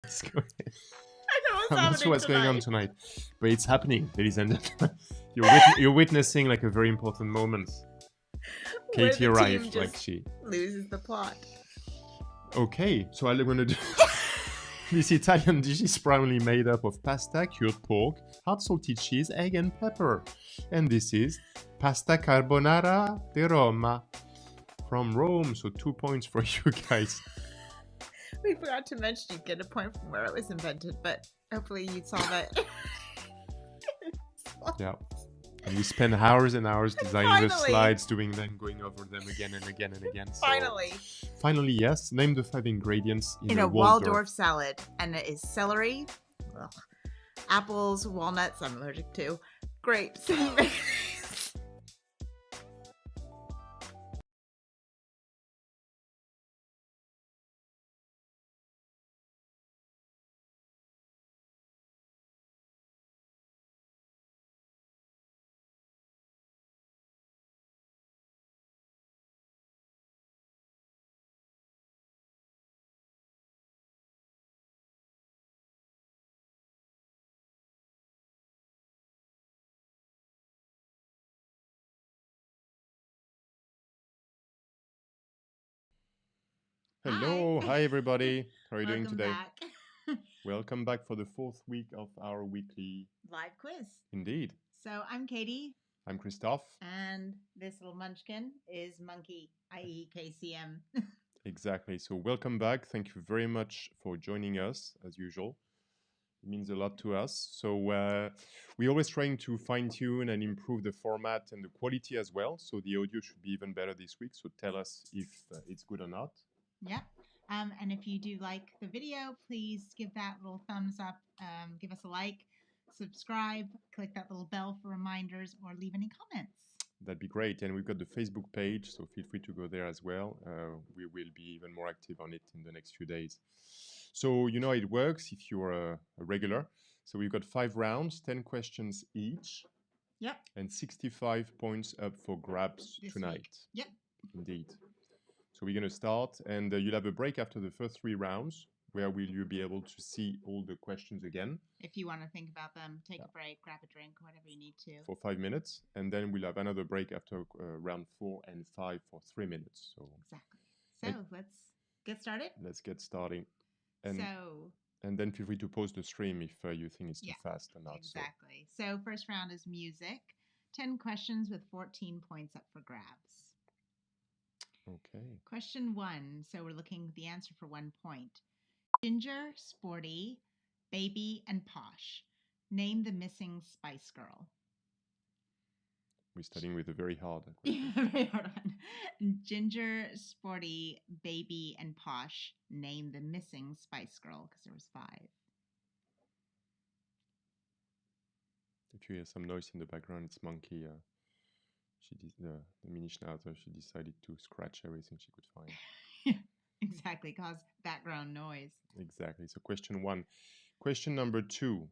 What's going- I know what's I'm not happening sure what's going on tonight. tonight, but it's happening, ladies and gentlemen. You're witnessing like a very important moment. Where Katie the arrived, team like just she. loses the plot. Okay, so I'm gonna do. This Italian dish is primarily made up of pasta, cured pork, hard salted cheese, egg, and pepper. And this is pasta carbonara di Roma from Rome. So 2 points for you guys. We forgot to mention you get a point from where it was invented, but hopefully you saw that. Yeah. And we spend hours and hours designing the Finally. slides, doing them, going over them again and again and again. So Finally. Yes. Name the 5 ingredients In a Waldorf salad. And it is celery, apples, walnuts, I'm allergic to, grapes, and Hello, hi everybody. How are you doing Welcome today? back. Welcome back for the 4th week of our weekly Live quiz. Indeed. So I'm Katie. I'm Christophe. And this little munchkin is Monkey, i.e. KCM. Exactly. So welcome back. Thank you very much for joining us as usual. It means a lot to us. So we're always trying to fine tune and improve the format and the quality as well. So the audio should be even better this week. So tell us if it's good or not. Yep. And if you do like the video, please give that little thumbs up, give us a like, subscribe, click that little bell for reminders, or leave any comments. That'd be great. And we've got the Facebook page, so feel free to go there as well. We will be even more active on it in the next few days. So you know how it works if you're a regular. So we've got 5 rounds, 10 questions each. Yep. And 65 points up for grabs This tonight. week. Yep. Indeed. So we're going to start, and you'll have a break after the first 3 rounds, where will you be able to see all the questions again. If you want to think about them, take a break, grab a drink, whatever you need to. For 5 minutes, and then we'll have another break after round 4 and 5 for 3 minutes. So exactly. So let's get started. Let's get starting. And so and then feel free to pause the stream if you think it's too fast or not. Exactly. So first round is music. 10 questions with 14 points up for grabs. Okay. Question 1. So we're looking at the answer for 1 point. Ginger, sporty, baby, and posh. Name the missing Spice Girl. We're starting with a very hard question. Very hard one. Ginger, sporty, baby, and posh. Name the missing Spice Girl, because there was 5. If you hear some noise in the background, it's Monkey. The mini schnauzer. She decided to scratch everything she could find. Exactly, cause background noise. Exactly. So question 1. Question number 2.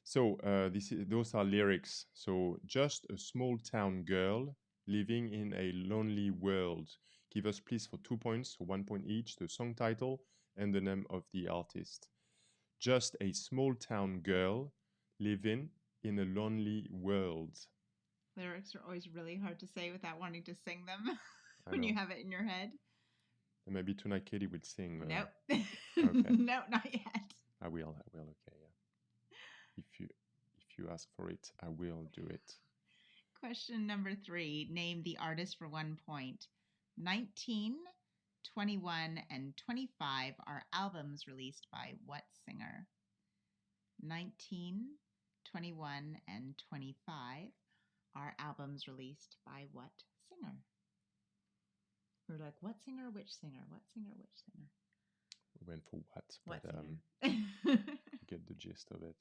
So those are lyrics. So just a small town girl living in a lonely world. Give us please for 2 points, so 1 point each, the song title and the name of the artist. Just a small town girl living in a lonely world. Lyrics are always really hard to say without wanting to sing them when you have it in your head. And maybe tonight Katie will sing. Nope. Okay. No, not yet. I will. Okay, yeah. If you ask for it, I will do it. Question number 3. Name the artist for 1 point. 19, 21, and 25 are albums released by what singer? 19, 21, and 25 are albums released by what singer? We're like, what singer, which singer, what singer, which singer? We went for what, but get the gist of it.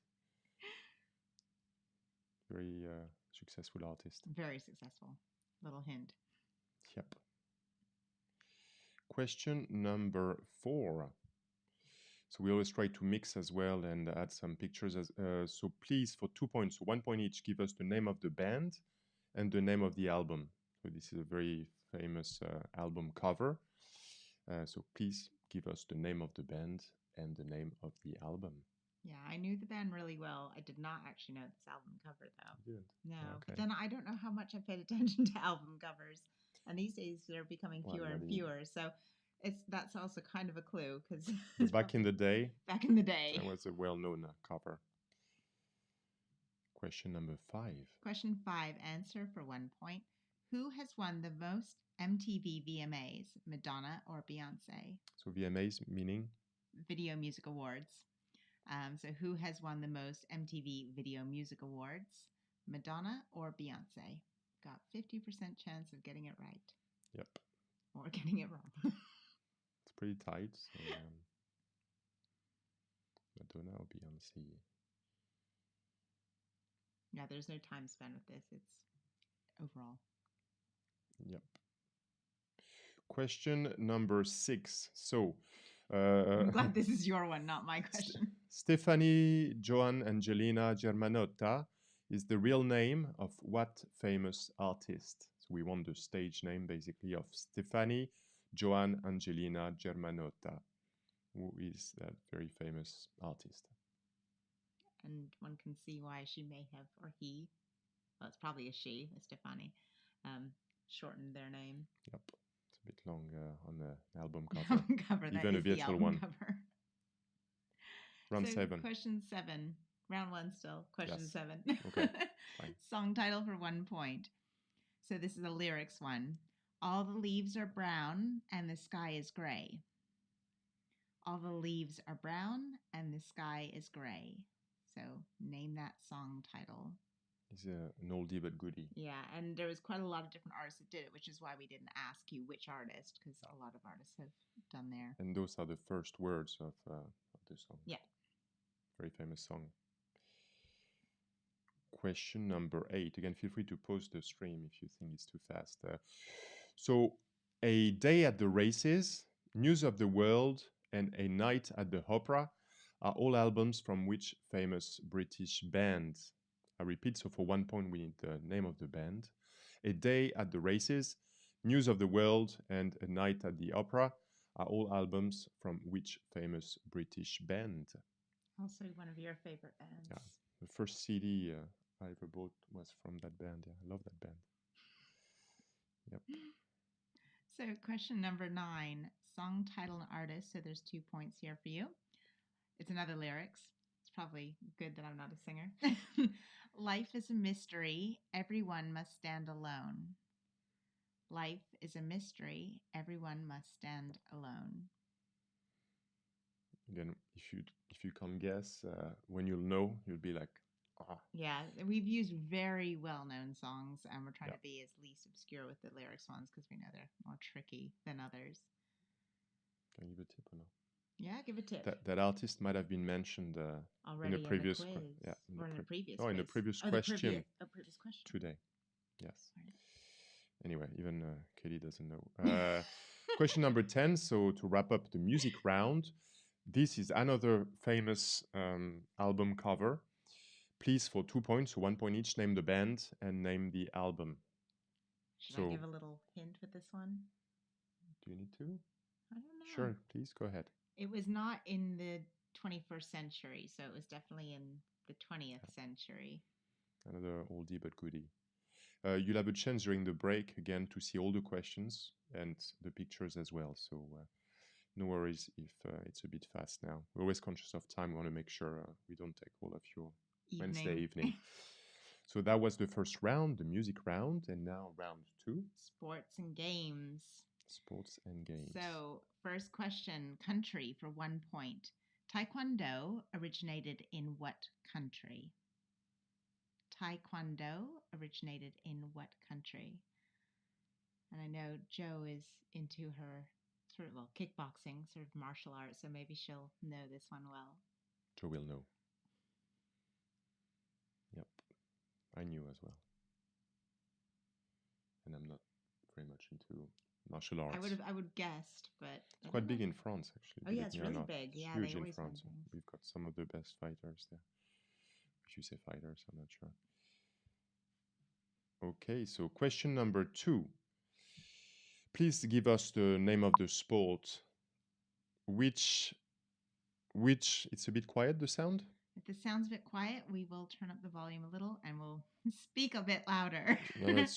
Very successful artist. Very successful. Little hint. Yep. Question number 4. So we always try to mix as well and add some pictures. So please, for 2 points, so 1 point each, give us the name of the band and the name of the album. So this is a very famous album cover. So please give us the name of the band and the name of the album. Yeah, I knew the band really well. I did not actually know this album cover, though. You didn't? No, Okay. but then I don't know how much I paid attention to album covers, and these days they're becoming fewer and maybe. fewer. So that's also kind of a clue because But back in the day, back in the day, that was a well-known cover. Question number 5. Question 5, answer for 1 point. Who has won the most MTV VMAs, Madonna or Beyonce? So VMAs meaning? Video Music Awards. So who has won the most MTV Video Music Awards, Madonna or Beyonce? Got 50% chance of getting it right. Yep. Or getting it wrong. It's pretty tight. So, Madonna or Beyonce? Yeah, there's no time spent with this. It's overall. Yep. Question number 6. So, I'm glad this is your one, not my question. Stefani Joan Angelina Germanotta is the real name of what famous artist? So we want the stage name basically of Stefani Joan Angelina Germanotta, who is that very famous artist. And one can see why she may have, or he, well, it's probably a she, a Stefani, shortened their name. Yep. It's a bit long on the album cover. Even a virtual one. Cover. Round 7. Question 7. Round 1 still. Question 7. Okay. Fine. Song title for 1 point. So this is a lyrics one. All the leaves are brown and the sky is gray. All the leaves are brown and the sky is gray. So name that song title. It's an oldie but goodie. Yeah, and there was quite a lot of different artists that did it, which is why we didn't ask you which artist, because a lot of artists have done there. And those are the first words of the song. Yeah. Very famous song. Question number 8. Again, feel free to pause the stream if you think it's too fast. So, A Day at the Races, News of the World, and A Night at the Opera are all albums from which famous British band? I repeat, so for 1 point we need the name of the band. A Day at the Races, News of the World, and A Night at the Opera are all albums from which famous British band? Also one of your favorite bands. Yeah, the first CD I ever bought was from that band. Yeah, I love that band. Yep. So question number 9, song title and artist. So there's 2 points here for you. It's another lyrics. It's probably good that I'm not a singer. Life is a mystery. Everyone must stand alone. Life is a mystery. Everyone must stand alone. Again, if you can't guess, when you'll know, you'll be like, ah. Yeah, we've used very well-known songs, and we're trying to be as least obscure with the lyrics ones because we know they're more tricky than others. Can I give a tip or no? Yeah, give a tip. That artist might have been mentioned already in a previous quiz. In a previous no, quiz. in a previous question. Previous question today. Yes. Right. Anyway, even Katie doesn't know. Question number 10. So to wrap up the music round, this is another famous album cover. Please, for 2 points, so 1 point each, name the band and name the album. Should I give a little hint with this one? Do you need to? I don't know. Sure, please go ahead. It was not in the 21st century, so it was definitely in the 20th century. Another oldie but goodie. You'll have a chance during the break again to see all the questions and the pictures as well. So no worries if it's a bit fast now. We're always conscious of time. We want to make sure we don't take all of your Wednesday evening. So that was the first round, the music round, and now round 2. Sports and games. Sports and games. So first question, country for 1 point. Taekwondo originated in what country? Taekwondo originated in what country? And I know Jo is into her kickboxing, sort of martial arts, so maybe she'll know this one well. Jo will know. Yep, I knew as well. And I'm not very much into martial arts. I would guessed, but it's quite big in France, actually. Oh yeah, it's really big. It's yeah, huge they in France. We've got some of the best fighters there. If you say fighters, I'm not sure. Okay, so question number 2. Please give us the name of the sport which which it's a bit quiet, the sound. If this sounds a bit quiet, we will turn up the volume a little and we'll speak a bit louder. No, it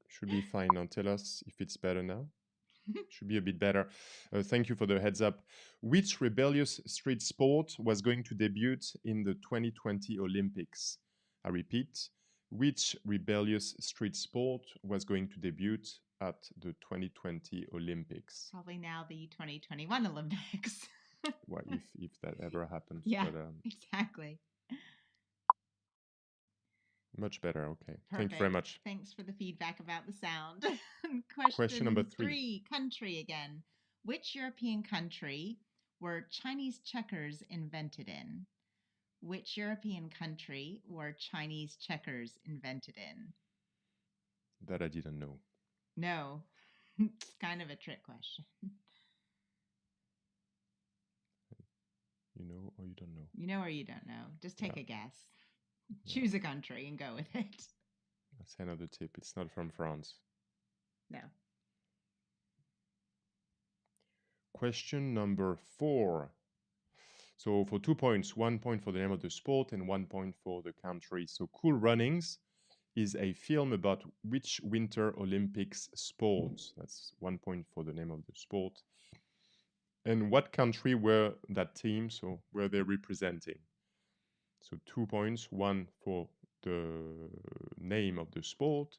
should be fine now. Tell us if it's better now. Should be a bit better. Thank you for the heads up. Which rebellious street sport was going to debut in the 2020 Olympics? I repeat, which rebellious street sport was going to debut at the 2020 Olympics? Probably now the 2021 Olympics. Well, if that ever happens. Yeah, But, exactly. much better. Okay. Perfect. Thank you very much. Thanks for the feedback about the sound. Question number 3. Country again. Which European country were Chinese checkers invented in? Which European country were Chinese checkers invented in? That I didn't know. No. It's kind of a trick question. You know or you don't know? You know or you don't know. Just take Yeah. a guess. Yeah. Choose a country and go with it. That's another tip. It's not from France. No. Question number 4. So for 2 points, 1 point for the name of the sport and 1 point for the country. So Cool Runnings is a film about which Winter Olympics sport? That's 1 point for the name of the sport. And what country were that team? So were they representing? So 2 points, 1 for the name of the sport,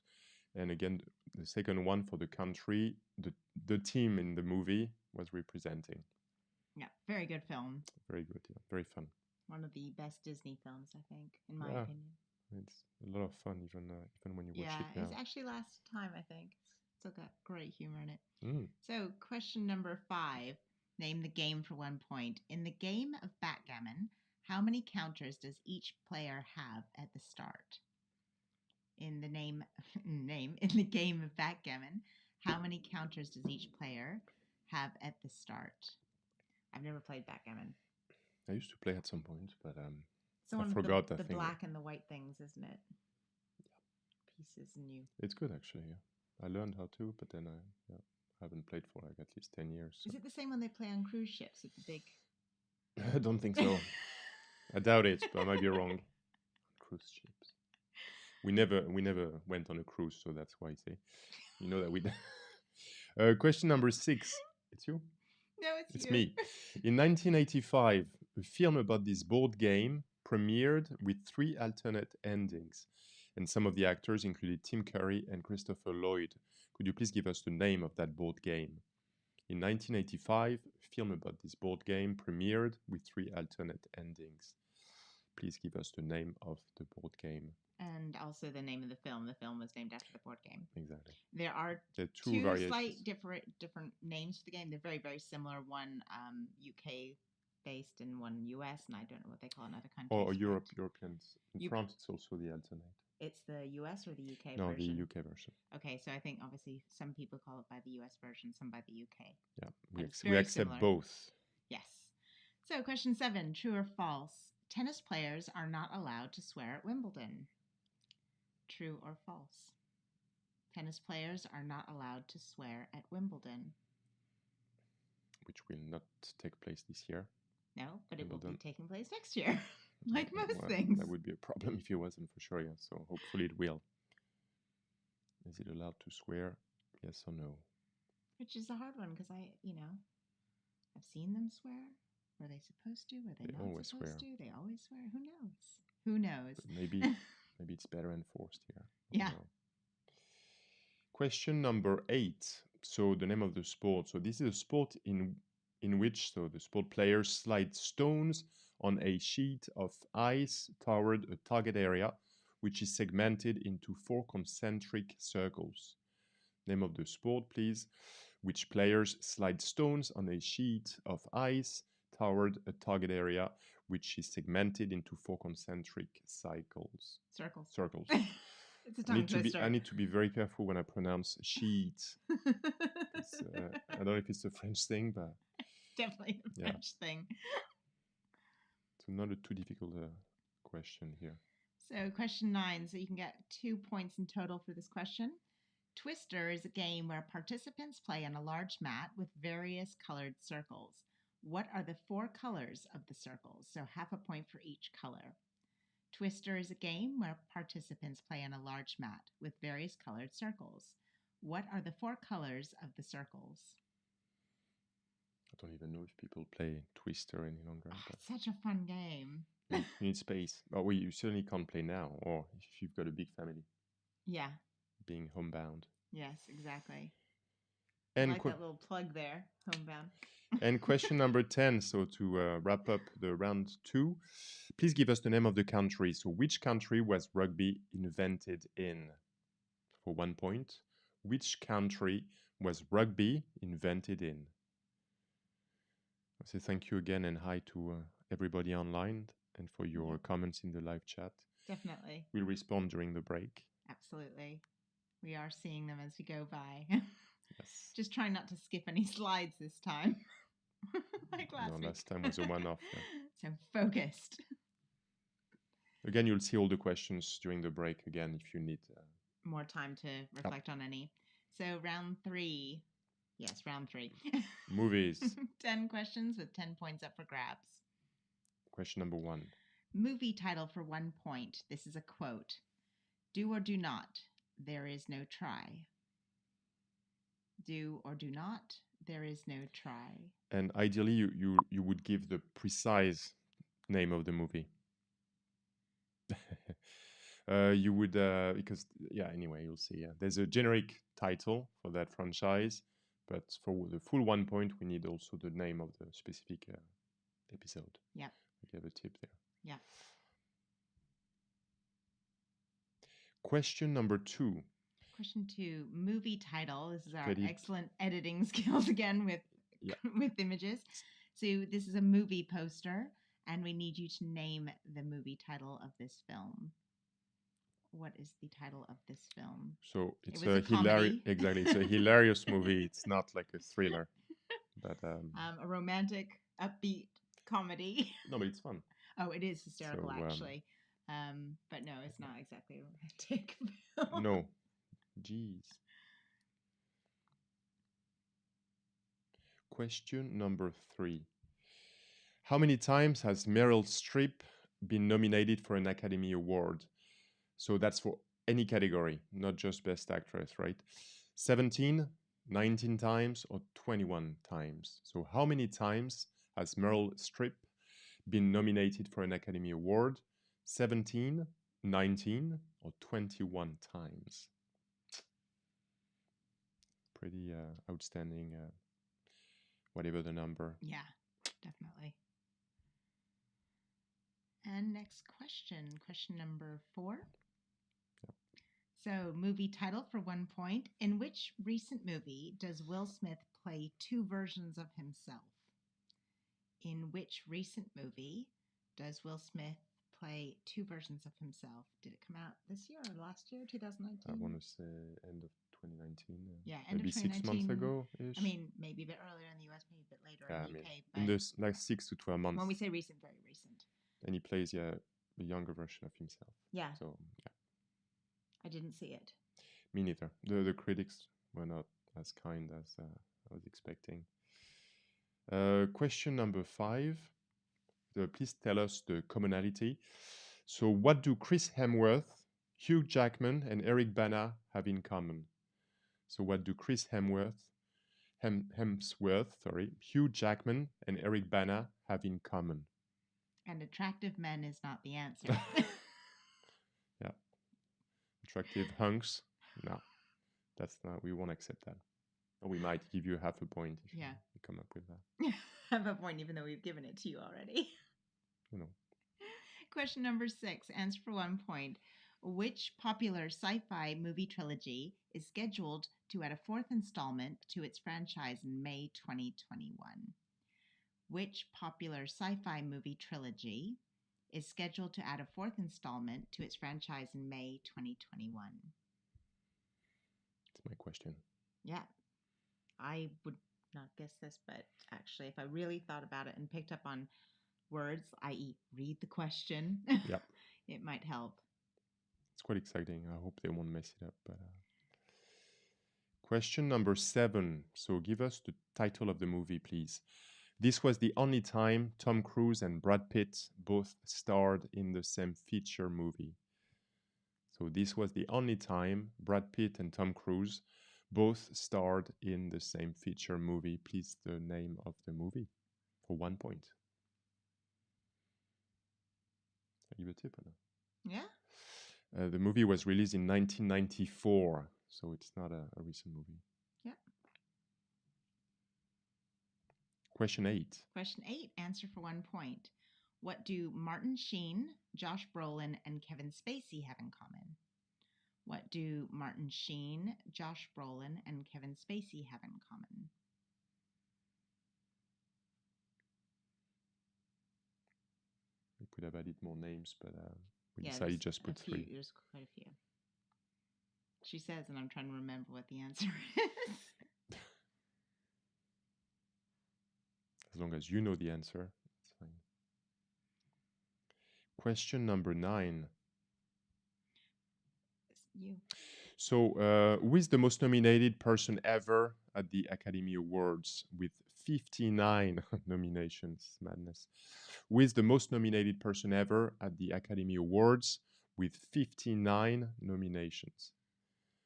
and again the second one for the country the team in the movie was representing. Yeah, very good film. Very good, yeah, very fun. One of the best Disney films, I think, in my Yeah. opinion. It's a lot of fun, even when you watch it Yeah, now. it's actually last time, I think. It's still got great humor in it. Mm. So, question number 5. Name the game for 1 point. In the game of backgammon, how many counters does each player have at the start? In the in the game of backgammon, how many counters does each player have at the start? I've never played backgammon. I used to play at some point, but So I forgot. the black and the white things, isn't it? Yeah. Pieces and you. It's good actually. Yeah, I learned how to, but then I haven't played for like at least 10 years. So. Is it the same one they play on cruise ships with the big? I don't think so. I doubt it, but I might be wrong. Cruise ships. We never went on a cruise, so that's why I say. You know that we. Question number 6. It's you. No, it's you. me. In 1985, a film about this board game premiered with 3 alternate endings, and some of the actors included Tim Curry and Christopher Lloyd. Could you please give us the name of that board game? In 1985, a film about this board game premiered with 3 alternate endings. Please give us the name of the board game. And also the name of the film. The film was named after the board game. Exactly. There are 2 variations. Slight different names for the game. They're very, very similar. One UK based and one US, and I don't know what they call it in other countries. Or Europeans. In France, it's also the alternate. It's the US or the UK no, version? No, the UK version. Okay, so I think obviously some people call it by the US version, some by the UK. Yeah, we accept similar. both. Yes. So question 7, true or false? Tennis players are not allowed to swear at Wimbledon. True or false? Tennis players are not allowed to swear at Wimbledon. Which will not take place this year. No, but Wimbledon. It will be taking place next year, like most well, things. That would be a problem if it wasn't for sure, yeah. So hopefully it will. Is it allowed to swear? Yes or no? Which is a hard one because I've seen them swear. Were they supposed to? Were they not always supposed swear. to? They always swear. Who knows? Who knows? But maybe it's better enforced here. Yeah. Question number 8. So the name of the sport. So this is a sport in which the sport players slide stones on a sheet of ice toward a target area, which is segmented into 4 concentric circles. Name of the sport, please. Which players slide stones on a sheet of ice toward a target area, which is segmented into 4 concentric circles. Circles. It's a tongue twister. I need to be very careful when I pronounce sheet. I don't know if it's a French thing, but definitely a French thing. So not a too difficult question here. So question 9. So you can get 2 points in total for this question. Twister is a game where participants play on a large mat with various colored circles. What are the 4 colors of the circles? So half a point for each color. Twister is a game where participants play on a large mat with various colored circles. What are the 4 colors of the circles? I don't even know if people play Twister any longer. Oh, But it's such a fun game. you need space. Oh, well, you certainly can't play now, or if you've got a big family. Yeah. Being homebound. Yes, exactly. And I like that little plug there, homebound. And question number 10. So to wrap up the round 2, please give us the name of the country. So which country was rugby invented in? For 1 point. Which country was rugby invented in? I say thank you again and hi to everybody online and for your comments in the live chat. Definitely. We'll respond during the break. Absolutely. We are seeing them as we go by. Yes. Just trying not to skip any slides this time. Like last week. Last time was a one-off. Yeah. So focused. Again, you'll see all the questions during the break again if you need more time to reflect on any. So round 3. Yes, round 3. Movies. 10 questions with 10 points up for grabs. Question number 1. Movie title for 1 point. This is a quote. Do or do not, there is no try. Do or do not, there is no try. And ideally, you would give the precise name of the movie. You would, because, yeah, anyway, you'll see. There's a generic title for that franchise, but for the full 1 point, we need also the name of the specific episode. Yeah. We have a tip there. Yeah. Question number 2. Question 2, movie title. This is our excellent editing skills again with images. So this is a movie poster, and we need you to name the movie title of this film. What is the title of this film? So it's a hilarious, exactly. It's a hilarious movie. It's not like a thriller, but a romantic, upbeat comedy. No, but it's fun. Oh, it is hysterical, actually. But no, it's not exactly a romantic film. No, jeez. Question number 3. How many times has Meryl Streep been nominated for an Academy Award? So that's for any category, not just Best Actress, right? 17, 19 times, or 21 times. So how many times has Meryl Streep been nominated for an Academy Award? 17, 19, or 21 times? Pretty outstanding, whatever the number. Yeah, definitely. And next question, question number 4. So, movie title for 1 point. In which recent movie does Will Smith play 2 versions of himself? In which recent movie does Will Smith play 2 versions of himself? Did it come out this year or last year, 2019? I want to say end of 2019. Yeah, end maybe of 2019. 6 months ago-ish. I mean, maybe a bit earlier in the US, maybe a bit later in the UK. But in the like 6 to 12 months. When we say recent, very recent. And he plays, a younger version of himself. Yeah. So, yeah. I didn't see it. Me neither. The critics were not as kind as I was expecting. Question number 5. Please tell us the commonality. So what do Chris Hemsworth, Hugh Jackman, and Eric Bana have in common? So what do Chris Hemsworth, Hugh Jackman, and Eric Bana have in common? And attractive men is not the answer. Yeah. Attractive hunks? No. That's not, we won't accept that. Or we might give you half a point if you come up with that. Half a point, even though we've given it to you already. You know. Question number 6, answer for 1 point. Which popular sci-fi movie trilogy is scheduled to add a 4th installment to its franchise in May 2021? Which popular sci-fi movie trilogy is scheduled to add a 4th installment to its franchise in May 2021? That's my question. Yeah. I would not guess this, but actually, if I really thought about it and picked up on words, i.e. read the question, it might help. It's quite exciting. I hope they won't mess it up. But question number 7. So give us the title of the movie, please. This was the only time Tom Cruise and Brad Pitt both starred in the same feature movie. So this was the only time Brad Pitt and Tom Cruise both starred in the same feature movie. Please, the name of the movie for 1 point. Are you a tip or not? Yeah. The movie was released in 1994, so it's not a recent movie. Yeah. Question 8. Question 8, answer for 1 point. What do Martin Sheen, Josh Brolin, and Kevin Spacey have in common? What do Martin Sheen, Josh Brolin, and Kevin Spacey have in common? We could have added more names, but we decided just put 3. There's quite a few. She says, and I'm trying to remember what the answer is. As long as you know the answer, it's fine. Question number 9. You. So, who is the most nominated person ever at the Academy Awards with 59 nominations? Madness. Who is the most nominated person ever at the Academy Awards with 59 nominations?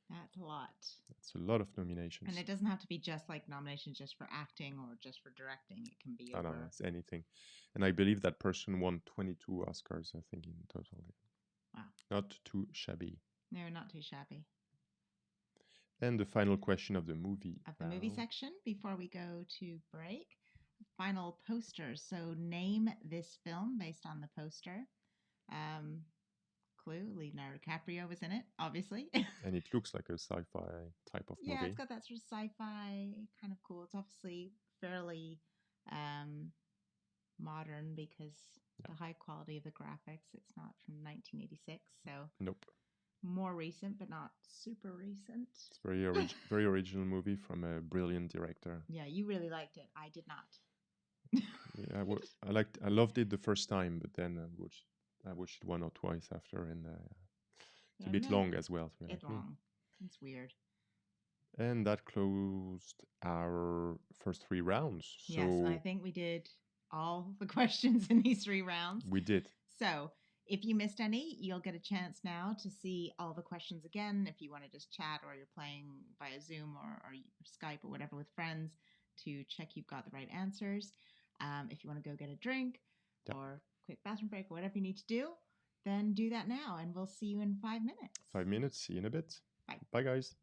That's a lot. That's a lot of nominations. And it doesn't have to be just like nominations just for acting or just for directing. It can be over. No, it's anything. And I believe that person won 22 Oscars, I think, in total. Wow. Not too shabby. No, not too shabby. And the final question of the movie. Of the movie section, before we go to break. Final poster. So name this film based on the poster. Clue, Leonardo DiCaprio was in it, obviously. And it looks like a sci-fi type of movie. Yeah, it's got that sort of sci-fi kind of cool. It's obviously fairly modern because the high quality of the graphics. It's not from 1986, so nope. More recent, but not super recent. It's very original movie from a brilliant director. Yeah, you really liked it. I did not. Yeah, I loved it the first time, but then I watched it 1 or twice after, and it's a bit long as well. So it's long. It's weird. And that closed our first 3 rounds. So yes, I think we did all the questions in these 3 rounds. We did. So if you missed any, you'll get a chance now to see all the questions again. If you want to just chat or you're playing via Zoom or Skype or whatever with friends to check you've got the right answers. If you want to go get a drink or quick bathroom break or whatever you need to do, then do that now. And we'll see you in 5 minutes. 5 minutes. See you in a bit. Bye. Bye, guys.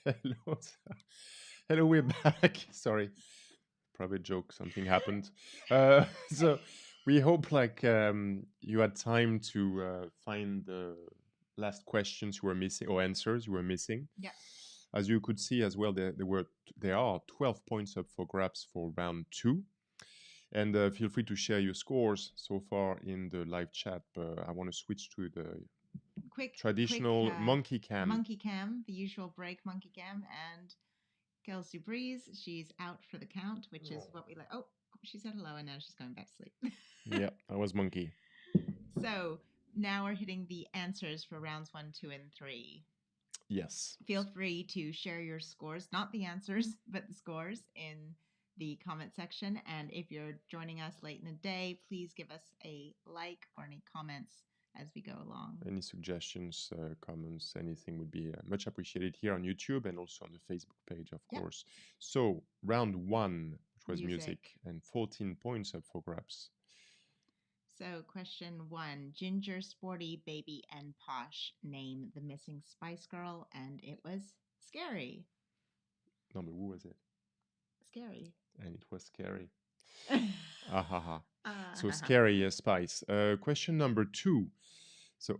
Hello. Hello, we're back. Sorry. Private joke, something happened. So we hope you had time to find the last questions you were missing or answers you were missing. Yeah. As you could see as well, there are 12 points up for grabs for round 2. And feel free to share your scores so far in the live chat. But I want to switch to the traditional monkey cam. Monkey cam, the usual break monkey cam. And Kelsey Breeze, she's out for the count, which is what we like. Oh, she said hello and now she's going back to sleep. Yeah, I was monkey. So now we're hitting the answers for rounds 1, 2, and 3. Yes. Feel free to share your scores, not the answers, but the scores in the comment section. And if you're joining us late in the day, please give us a like or any comments as we go along. Any suggestions, comments, anything would be much appreciated here on YouTube and also on the Facebook page, of course. So, round 1, which was music, and 14 points up for grabs. So, question 1. Ginger, Sporty, Baby, and Posh name the missing Spice Girl, and it was Scary. No, but who was it? Scary. And it was Scary. So, Scary, Spice. Question number 2. So,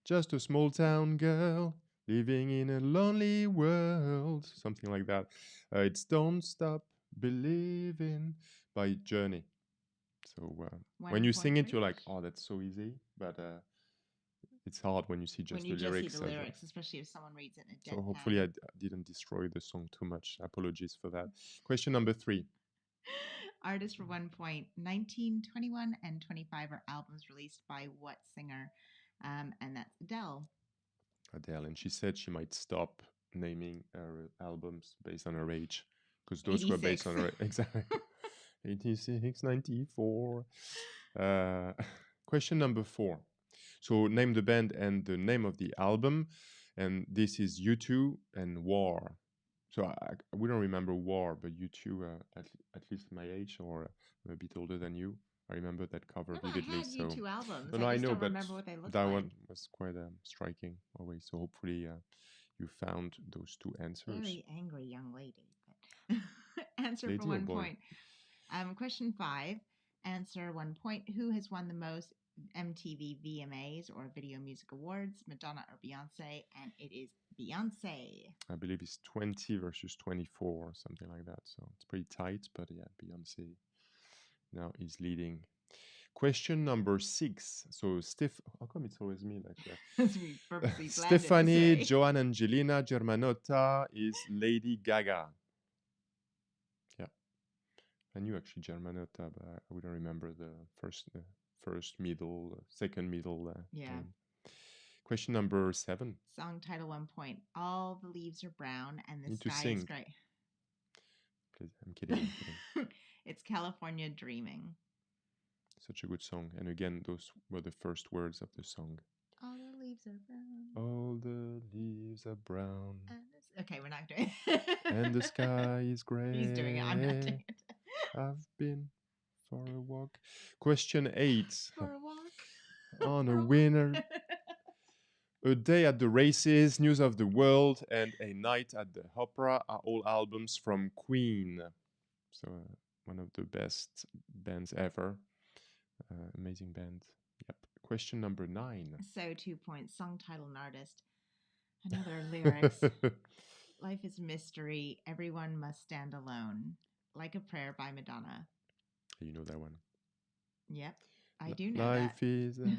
just a small town girl living in a lonely world. Something like that. It's Don't Stop Believing by Journey. So when you sing it, you're like, oh, that's so easy. But it's hard when you see just the lyrics. See the lyrics, especially if someone reads it in a deadpan. So hopefully I didn't destroy the song too much. Apologies for that. Question number 3. Artist for 1 point. 19, 21, and 25 are albums released by what singer? And that's Adele. Adele. And she said she might stop naming her albums based on her age. Because those were based on her... Exactly. 86, 94. Question number 4. So name the band and the name of the album. And this is U2 and War. So I wouldn't remember War, but U2, at least my age, or I'm a bit older than you. I remember that cover vividly. I had U2 albums. No, I know, don't but remember what they looked that like. one was quite striking always. So hopefully you found those 2 answers. Very angry young lady. But answer lady for 1 point. Question 5. Answer 1 point. Who has won the most MTV VMAs or Video Music Awards, Madonna or Beyonce? And it is Beyonce. I believe it's 20 versus 24 or something like that. So it's pretty tight, but yeah, Beyonce now is leading. Question number 6. So how come it's always me like that? Stephanie Joan Angelina Germanotta is Lady Gaga. Yeah. I knew actually Germanotta, but I wouldn't remember the first middle, second middle. Name. Question number 7. Song title 1 point. All the leaves are brown and the sky is gray. Please, I'm kidding. It's California Dreaming. Such a good song. And again, those were the first words of the song. All the leaves are brown. All the leaves are brown. Okay, we're not doing it. And the sky is gray. He's doing it. I'm not doing it. I've been for a walk. Question 8. For a walk. On a winner. A Day at the Races, News of the World, and A Night at the Opera are all albums from Queen. So one of the best bands ever. Amazing band. Yep. Question number 9. So 2 points. Song title and artist. Another lyrics. Life is a mystery. Everyone must stand alone. Like a Prayer by Madonna. You know that one. Yep. I do know Life that. is a...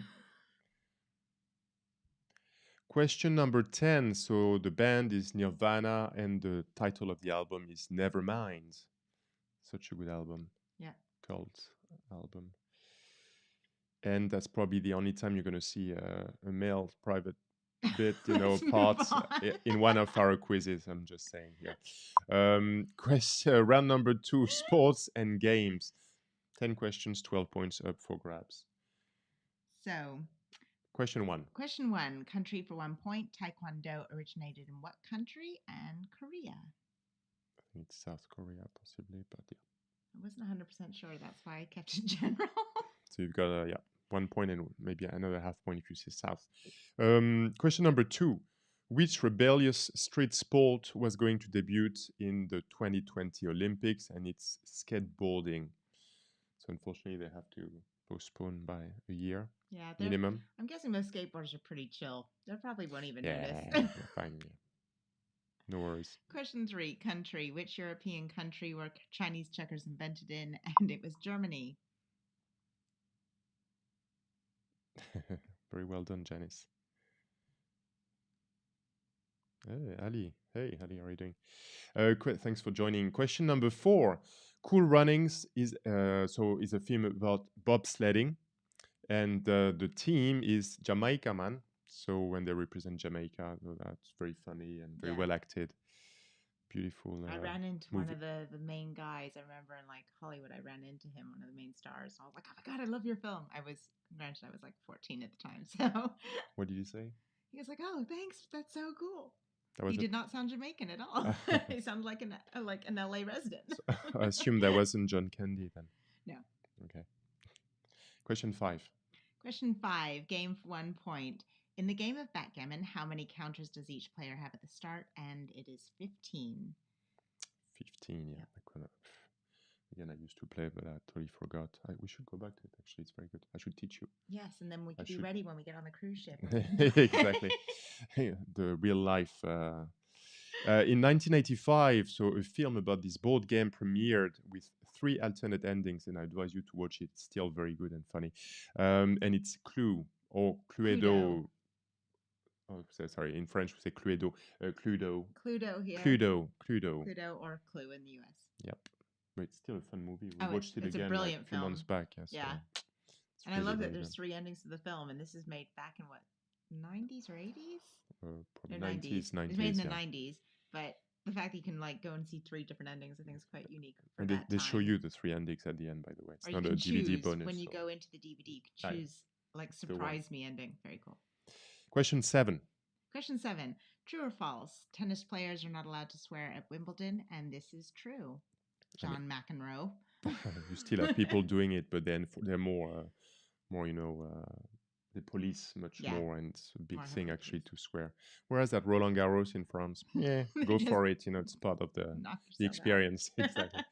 Question number 10. So the band is Nirvana and the title of the album is Nevermind. Such a good album. Yeah. Cult album. And that's probably the only time you're going to see a male private bit, parts in one of our quizzes. I'm just saying here. Round number 2, sports and games. 10 questions, 12 points up for grabs. So... Question 1. Question 1. Country for 1 point. Taekwondo originated in what country? And Korea. I think it's South Korea, possibly, but yeah. I wasn't 100% sure. That's why I kept it general. So you've got 1 point and maybe another half point if you say South. Question number 2. Which rebellious street sport was going to debut in the 2020 Olympics? And it's skateboarding. So unfortunately, they have to postpone by a year minimum. I'm guessing most skateboarders are pretty chill. They probably won't even notice. Fine. Yeah. No worries. Question 3, country. Which European country were Chinese checkers invented in? And it was Germany. Very well done, Janice. Hey, Ali. Hey, Ali, how are you doing? Thanks for joining. Question number 4. Cool Runnings is a film about bobsledding, and the team is Jamaica Man. So when they represent Jamaica, that's very funny and very well acted. Beautiful. I ran into movie. one of the main guys. I remember in like Hollywood, I ran into him, one of the main stars. I was like, oh my God, I love your film. Granted, I was like 14 at the time. So what did you say? He was like, oh, thanks. That's so cool. He did not sound Jamaican at all. He sounded like an LA resident. So I assume that wasn't John Candy then. No. Okay. Question 5. Question 5, game for 1 point. In the game of backgammon, how many counters does each player have at the start? And it is 15. 15, yeah. Yep. Again, I used to play, but I totally forgot. We should go back to it, actually. It's very good. I should teach you. Yes, and then we can be ready when we get on the cruise ship. Exactly. The real life. In 1985, so a film about this board game premiered with 3 alternate endings, and I advise you to watch it. It's still very good and funny. And it's Clue or Cluedo. Oh, sorry. In French, we say Cluedo. Cluedo. Cluedo here. Cluedo or Clue in the US. Yep. But it's still a fun movie. We watched it again a brilliant like a few months back. Yeah. And really, I love that there's 3 endings to the film, and this is made back in what, 90s or 80s? Probably 90s. It was made in the 90s, but the fact that you can like go and see 3 different endings, I think, is quite unique. And they show you the 3 endings at the end, by the way. It's not a DVD bonus. When you go into the DVD, you can choose like surprise me ending. Very cool. Question 7. Question 7. True or false? Tennis players are not allowed to swear at Wimbledon, and this is true. John McEnroe. You still have people doing it, but then they're more, the police much more, and it's a big thing actually to swear. Whereas at Roland Garros in France, go for it. It's part of the experience. Exactly.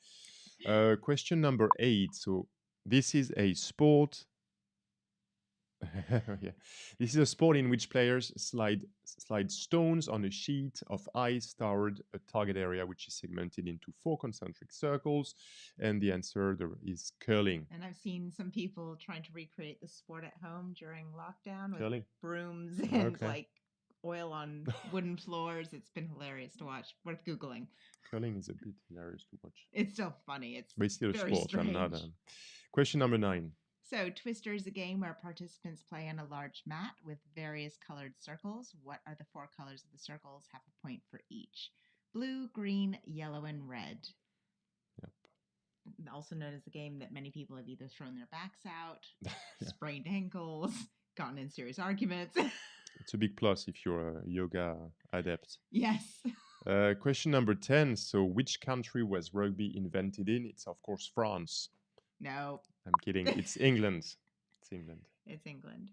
Question number 8. So this is a sport. This is a sport in which players slide stones on a sheet of ice toward a target area, which is segmented into 4 concentric circles. And the answer is curling. And I've seen some people trying to recreate the sport at home during lockdown with brooms and like oil on wooden floors. It's been hilarious to watch. Worth Googling. Curling is a bit hilarious to watch. It's still funny. But it's still a sport. Strange. I'm not. Question number 9. So, Twister is a game where participants play on a large mat with various colored circles. What are the 4 colors of the circles? Half a point for each. Blue, green, yellow, and red. Yep. Also known as the game that many people have either thrown their backs out, sprained ankles, gotten in serious arguments. It's a big plus if you're a yoga adept. Yes. Question number 10. So, which country was rugby invented in? It's, of course, France. No. I'm kidding. It's England. It's England. It's England.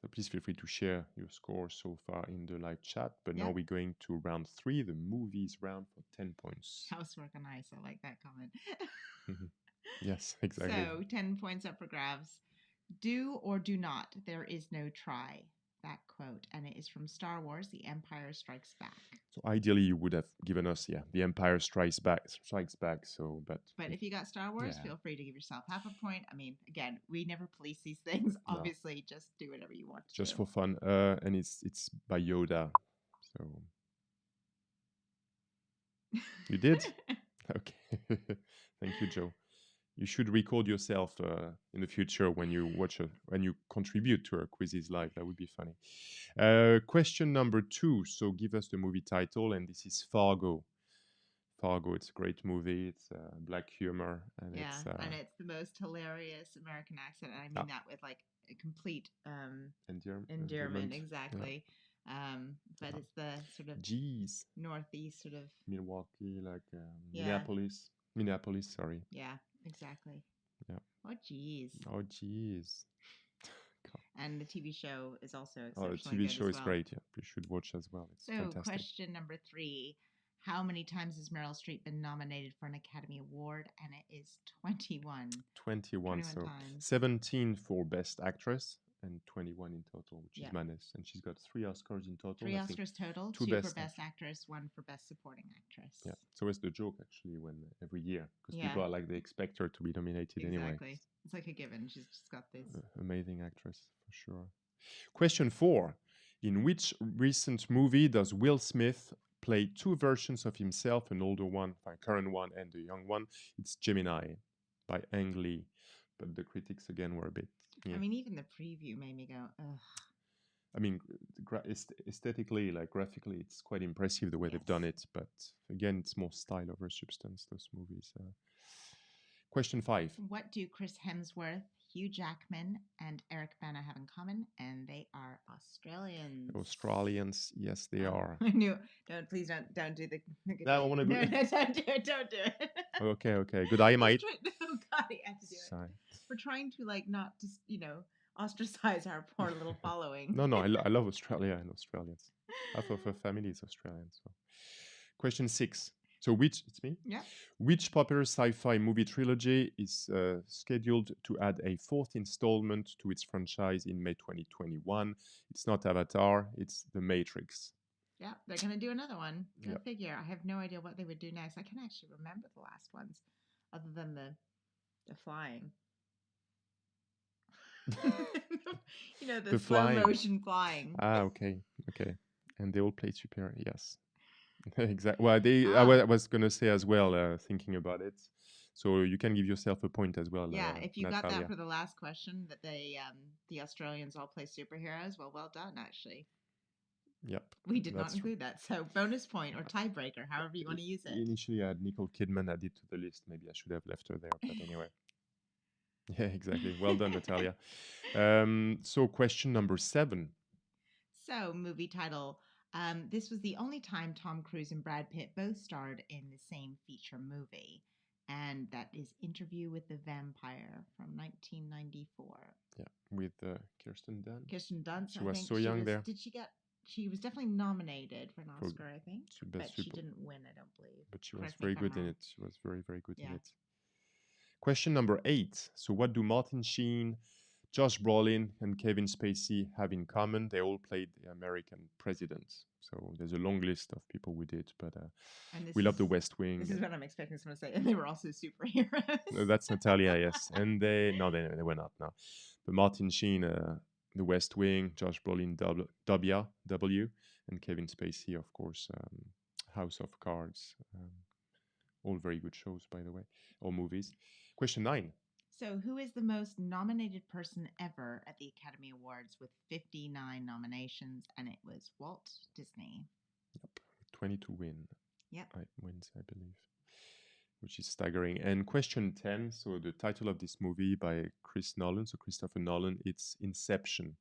So please feel free to share your score so far in the live chat. But now we're going to round 3, the movies round, for 10 points. Housework on ice. I like that comment. Yes, exactly. So 10 points up for grabs. Do or do not. There is no try. That quote, and it is from Star Wars: The Empire Strikes Back. So ideally, you would have given us, The Empire Strikes Back. So, but if you got Star Wars, feel free to give yourself half a point. I mean, again, we never police these things. Obviously, just do whatever you want to just for fun. And it's by Yoda. So you did? Okay. Thank you, Joe. You should record yourself in the future when you when you contribute to our quizzes live. That would be funny. Question number 2. So give us the movie title, and this is Fargo. Fargo. It's a great movie. It's black humor, and it's the most hilarious American accent. And I mean that with like a complete endearment. Exactly. Yeah. But it's the sort of northeast sort of Milwaukee, like Minneapolis. Sorry. Yeah. Exactly. Yeah. Oh, geez. Oh, geez. And the TV show is also Oh, the exceptionally TV good show as is well. great. Yeah, you should watch as well. It's So, fantastic. question number 3. How many times has Meryl Streep been nominated for an Academy Award? And it is 21. 21, so times. 17 for Best Actress and 21 in total, which Yep. is madness. And she's got 3 Oscars in total. 3 I think. Oscars total, 2 2 for Best Best Actress, 1 for Best Supporting Actress. Yeah, so it's the joke actually when every year because Yeah. people are like they expect her to be nominated anyway. Exactly. It's like a given. She's just got this. Amazing actress for sure. Question 4. In which recent movie does Will Smith play 2 versions of himself, an older one, a current one, and a young one? It's Gemini by Ang Lee. But the critics again were a bit. Yeah. I mean, even the preview made me go, ugh. I mean, aesthetically, like graphically, it's quite impressive the way they've done it. But again, it's more style over substance, those movies. Question 5. What do Chris Hemsworth, Hugh Jackman, and Eric Bana have in common? And they are Australians. Australians, yes, they are. I knew. Please don't do the. No, I want to go. No, don't do it. Don't do it. Okay. Good eye, mate. Oh God, I have to do it. Sorry. We're trying to not just ostracize our poor little following. No, I love Australia and Australians. Half of her family is Australian. So, question 6. So it's me? Yeah. Which popular sci-fi movie trilogy is scheduled to add a 4th installment to its franchise in May 2021? It's not Avatar, it's The Matrix. Yeah, they're going to do another one. Go Yep. figure. I have no idea what they would do next. I can actually remember the last ones, other than the flying. The slow flying. motion flying. Okay. And they all play super, yes. Exactly. Well, I was going to say as well, thinking about it. So you can give yourself a point as well. Yeah, if you Natalia. got that for the last question, that the Australians all play superheroes, well done, actually. Yep. We did not include that. So bonus point or tiebreaker, however you want to use it. Initially, I had Nicole Kidman added to the list. Maybe I should have left her there. But anyway. Yeah, exactly. Well done, Natalia. So question number 7. So movie title. This was the only time Tom Cruise and Brad Pitt both starred in the same feature movie. And that is Interview with the Vampire from 1994. Yeah, with Kirsten Dunst. Kirsten Dunst. She was so young there. Did she get... She was definitely nominated for an Oscar, I think. But she didn't win, I don't believe. But she was very good in it. She was very, very good in it. Question number 8. So what do Martin Sheen, Josh Brolin, and Kevin Spacey have in common? They all played the American president. So there's a long list of people we did, but we love The West Wing. This is what I'm expecting someone to say. And they were also superheroes. That's Natalia, yes. And they were not, no. But Martin Sheen, The West Wing, Josh Brolin, W, and Kevin Spacey, of course, House of Cards. All very good shows, by the way, or movies. Question 9. So who is the most nominated person ever at the Academy Awards with 59 nominations? And it was Walt Disney. Yep, 22 wins, I believe, which is staggering. And question 10. So the title of this movie by Christopher Nolan, it's Inception.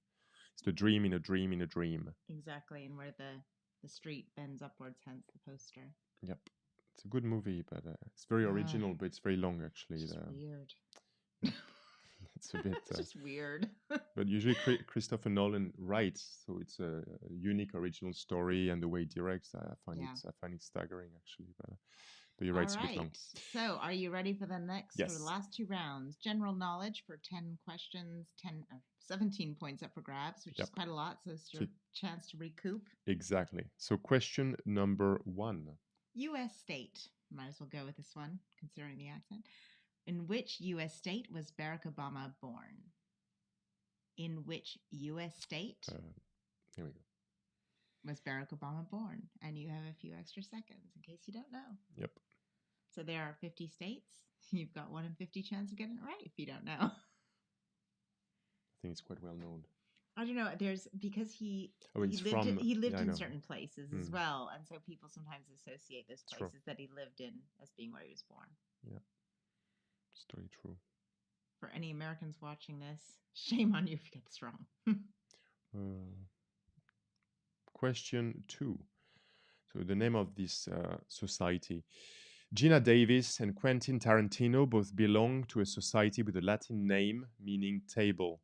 It's the dream in a dream in a dream. Exactly, and where the street bends upwards, hence the poster. Yep. It's a good movie, but it's very original, but it's very long, actually. It's just weird. It's a bit... it's just weird. But usually Christopher Nolan writes, so it's a unique original story, and the way he directs, I find it staggering, actually. But you're right, it's a bit long. So are you ready for the next, yes. for the last 2 rounds? General knowledge for 10 questions, 17 points up for grabs, which is quite a lot, so it's your chance to recoup. Exactly. So question number 1. U.S. state. Might as well go with this one, considering the accent. In which U.S. state was Barack Obama born? In which U.S. state here we go. Was Barack Obama born? And you have a few extra seconds in case you don't know. Yep. So there are 50 states. You've got 1 in 50 chance of getting it right if you don't know. I think it's quite well known. I don't know. Because he lived in certain places as well, and so people sometimes associate those places that he lived in as being where he was born. Yeah, it's totally true. For any Americans watching this, shame on you if you get this wrong. Question 2. So the name of this society. Gina Davis and Quentin Tarantino both belong to a society with a Latin name meaning table.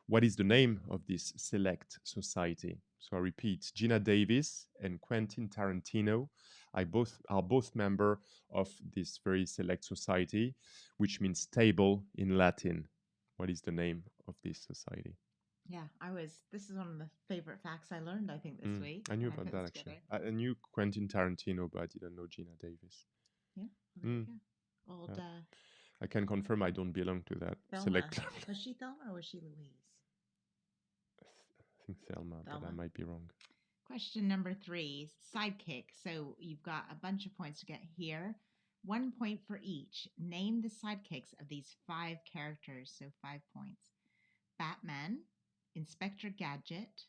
What is the name of this select society? So I repeat, Gina Davis and Quentin Tarantino are both member of this very select society, which means table in Latin. What is the name of this society? Yeah, this is one of the favorite facts I learned, I think, this week. I knew when about put that this actually. together. I knew Quentin Tarantino, but I didn't know Gina Davis. Yeah, well, there you go. Old I can confirm I don't belong to that Thelma. select. Was she Thelma or was she Louise? I think Thelma, but I might be wrong. Question number 3, sidekick. So you've got a bunch of points to get here. 1 point for each. Name the sidekicks of these 5 characters. So 5 points. Batman, Inspector Gadget,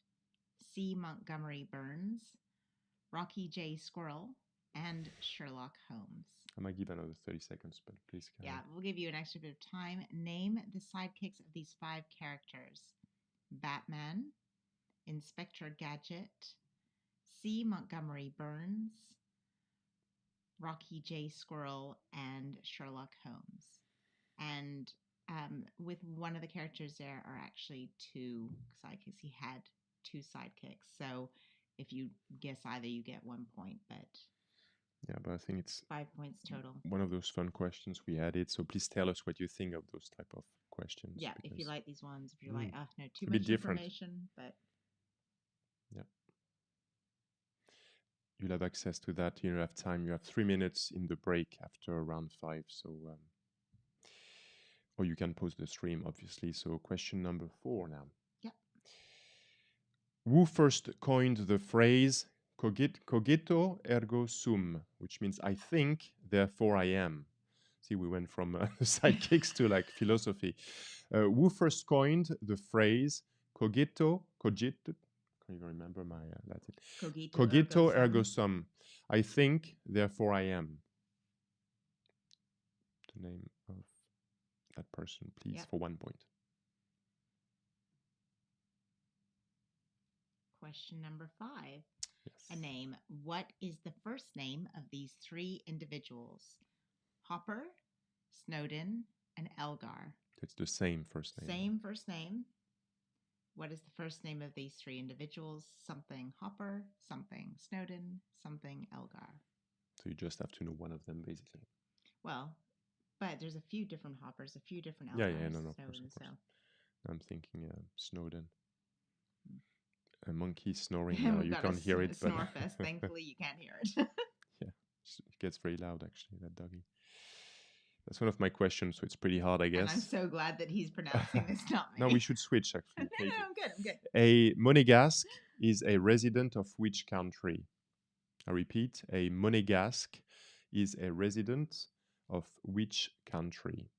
C. Montgomery Burns, Rocky J. Squirrel, and Sherlock Holmes. I might give another 30 seconds, but please carry on. We'll give you an extra bit of time. Name the sidekicks of these 5 characters. Batman, Inspector Gadget, C. Montgomery Burns, Rocky J. Squirrel, and Sherlock Holmes. And with one of the characters there are actually 2 sidekicks. He had 2 sidekicks. So if you guess either, you get 1 point, but yeah, but I think it's 5 points total. One of those fun questions we added. So please tell us what you think of those type of questions. Yeah, if you like these ones, if you're like, no, too a bit much different. information, but yeah, you'll have access to that. You have time. You have 3 minutes in the break after round 5. So, or you can pause the stream, obviously. So, question number 4 now. Yeah. Who first coined the phrase cogito ergo sum, which means I think, therefore I am? See, we went from sidekicks to like philosophy. Who first coined the phrase cogito, can't even remember my Latin. Cogito ergo sum. I think, therefore I am. The name of that person, please, for 1 point. Question number 5. Yes. A name. What is the first name of these 3 individuals? Hopper, Snowden, and Elgar. It's the same first name. Same first name. What is the first name of these 3 individuals? Something Hopper, something Snowden, something Elgar. So you just have to know one of them, basically. Well, but there's a few different Hoppers, a few different Elgars. Yeah, no, of course. I'm thinking Snowden. A monkey snoring now. You can't hear it, but snore fest. Thankfully, you can't hear it. Yeah, it gets very loud, actually, that doggy. That's one of my questions, so it's pretty hard, I guess. And I'm so glad that he's pronouncing this, not me. No, we should switch, actually. No, I'm good. A Monegasque is a resident of which country? I repeat, a Monegasque is a resident of which country?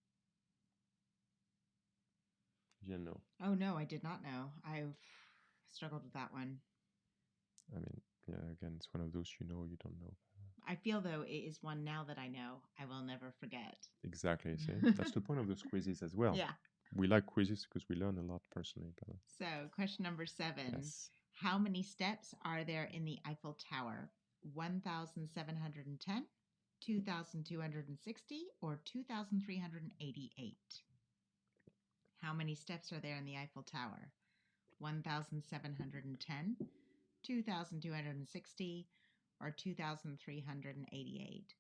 You know. Oh, no, I did not know. I've struggled with that one. I mean, yeah, again, it's one of those you know, you don't know. I feel, though, it is one now that I know I will never forget. Exactly. See? That's the point of those quizzes as well. Yeah. We like quizzes because we learn a lot personally. So, question number 7. Yes. How many steps are there in the Eiffel Tower? 1,710, 2,260, or 2,388? How many steps are there in the Eiffel Tower? 1,710, 2,260, or 2,388?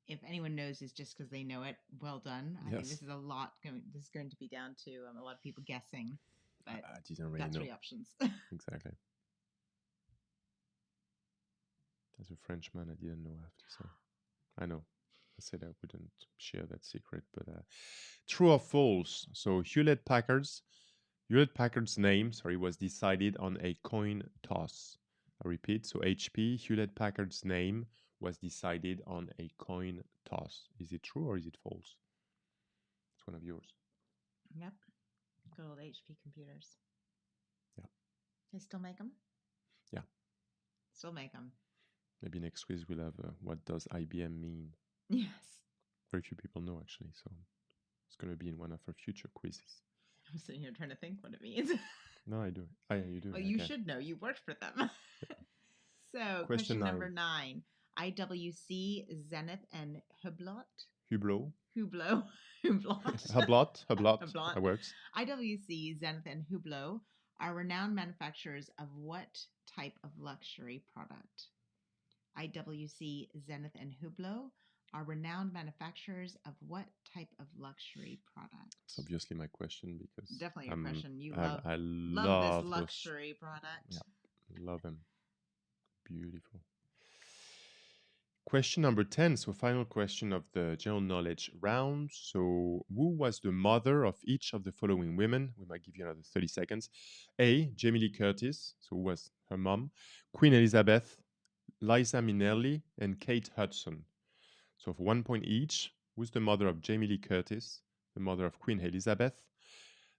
If anyone knows this just because they know it, well done. I think this is a lot. This is going to be down to a lot of people guessing. But I didn't really know. 3 options. Exactly. As a Frenchman, I didn't know, I have to say. I know. I said I wouldn't share that secret, but true or false? So Hewlett Packard's name, was decided on a coin toss. I repeat, so HP, Hewlett Packard's name was decided on a coin toss. Is it true or is it false? It's one of yours. Yep. Good old HP computers. Yeah. They still make them? Yeah. Still make them. Maybe next quiz we'll have what does IBM mean? Yes. Very few people know, actually, so it's going to be in one of our future quizzes. I'm sitting here trying to think what it means. No, I do. You do. Well, you should know. You worked for them. So, question number 9. IWC, Zenith, and Hublot Hublot. Hublot. Hublot. Hublot. Hublot. Hublot. That works. IWC, Zenith, and Hublot are renowned manufacturers of what type of luxury product? IWC, Zenith, and Hublot are renowned manufacturers of what type of luxury product? It's obviously my question because definitely your question. You I love this those, luxury product. Yeah, love them. Beautiful. Question number 10. So, final question of the general knowledge round. So, who was the mother of each of the following women? We might give you another 30 seconds. A. Jamie Lee Curtis. So, who was her mom? Queen Elizabeth, Liza Minnelli, and Kate Hudson. So, for 1 point each, who's the mother of Jamie Lee Curtis, the mother of Queen Elizabeth,